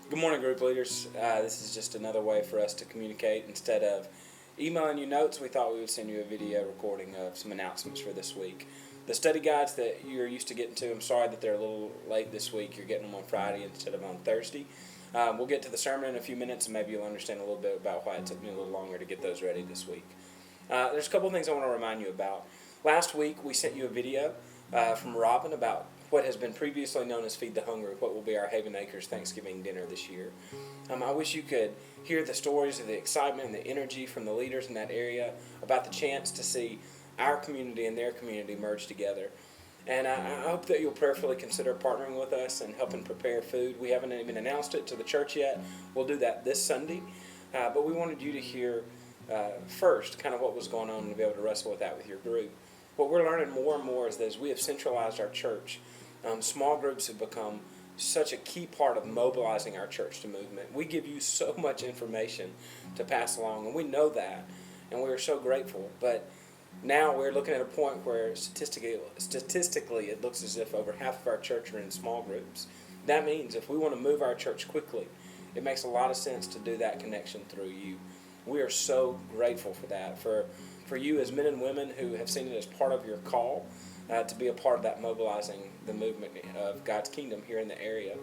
Good morning, group leaders. This is just another way for us to communicate. Instead of emailing you notes, we thought we would send you a video recording of some announcements for this week. The study guides that you're used to getting to, I'm sorry that they're a little late this week. You're getting them on Friday instead of on Thursday. We'll get to the sermon in a few minutes, and maybe you'll understand a little bit about why it took me a little longer to get those ready this week. There's a couple of things I want to remind you about. Last week, we sent you a video from Robin about what has been previously known as Feed the Hungry, what will be our Haven Acres Thanksgiving dinner this year. I wish you could hear the stories of the excitement and the energy from the leaders in that area about the chance to see our community and their community merge together. And I hope that you'll prayerfully consider partnering with us and helping prepare food. We haven't even announced it to the church yet. We'll do that this Sunday. But we wanted you to hear first kind of what was going on and to be able to wrestle with that with your group. What we're learning more and more is that as we have centralized our church, small groups have become such a key part of mobilizing our church to movement. We give you so much information to pass along, and we know that, and we are so grateful. But now we're looking at a point where statistically it looks as if over half of our church are in small groups. That means if we want to move our church quickly, it makes a lot of sense to do that connection through you. We are so grateful for that, for you as men and women who have seen it as part of your call to be a part of that mobilizing the movement of God's kingdom here in the area,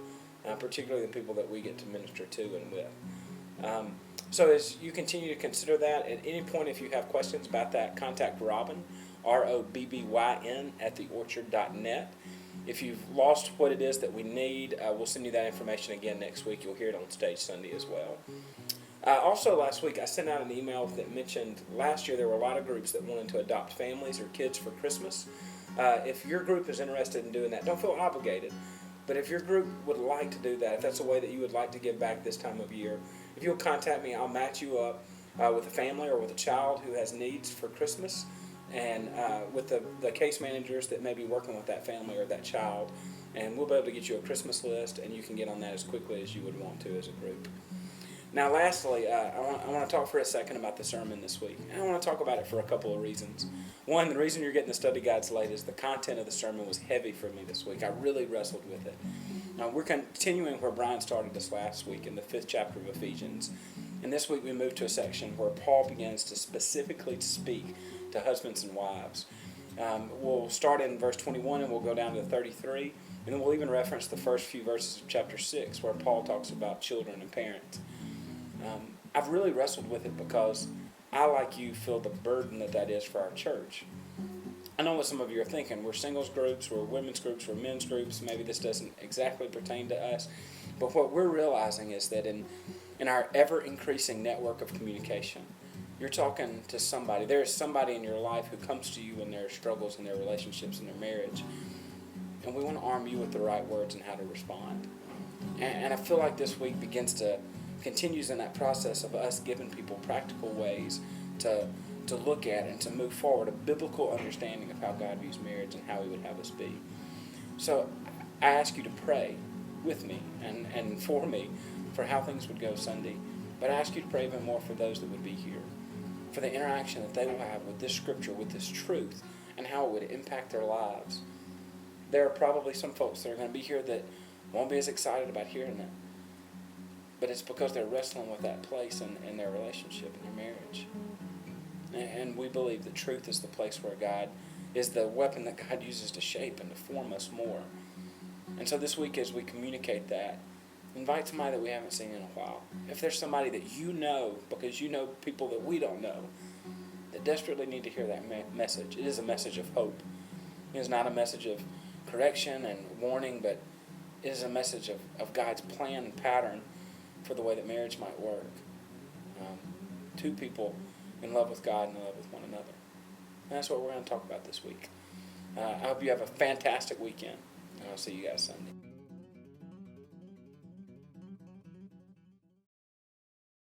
particularly the people that we get to minister to and with. So as you continue to consider that, at any point if you have questions about that, contact Robin, ROBBYN, at theorchard.net. If you've lost what it is that we need, we'll send you that information again next week. You'll hear it on stage Sunday as well. Also last week I sent out an email that mentioned last year there were a lot of groups that wanted to adopt families or kids for Christmas. If your group is interested in doing that, don't feel obligated. But if your group would like to do that, if that's a way that you would like to give back this time of year, if you'll contact me, I'll match you up with a family or with a child who has needs for Christmas, and with the case managers that may be working with that family or that child, and we'll be able to get you a Christmas list, and you can get on that as quickly as you would want to as a group. Now lastly, I want to talk for a second about the sermon this week. And I want to talk about it for a couple of reasons. One, the reason you're getting the study guides late is the content of the sermon was heavy for me this week. I really wrestled with it. Now we're continuing where Brian started us last week in the 5th chapter of Ephesians. And this week we move to a section where Paul begins to specifically speak to husbands and wives. We'll start in verse 21 and we'll go down to 33. And then we'll even reference the first few verses of chapter 6 where Paul talks about children and parents. I've really wrestled with it because I, like you, feel the burden that is for our church. I know what some of you are thinking. We're singles groups, we're women's groups, we're men's groups. Maybe this doesn't exactly pertain to us. But what we're realizing is that in our ever-increasing network of communication, you're talking to somebody. There is somebody in your life who comes to you in their struggles, in their relationships, in their marriage. And we want to arm you with the right words and how to respond. And I feel like this week continues in that process of us giving people practical ways to look at and to move forward a biblical understanding of how God views marriage and how He would have us be. So I ask you to pray with me and for me for how things would go Sunday. But I ask you to pray even more for those that would be here, for the interaction that they will have with this scripture, with this truth, and how it would impact their lives. There are probably some folks that are going to be here that won't be as excited about hearing it. But it's because they're wrestling with that place in their relationship, in their marriage. And we believe that truth is the place where God is the weapon that God uses to shape and to form us more. And so this week as we communicate that, invite somebody that we haven't seen in a while. If there's somebody that you know, because you know people that we don't know, that desperately need to hear that message. It is a message of hope. It is not a message of correction and warning, but it is a message of God's plan and pattern for the way that marriage might work. Two people in love with God and in love with one another. And that's what we're going to talk about this week. I hope you have a fantastic weekend, and I'll see you guys Sunday.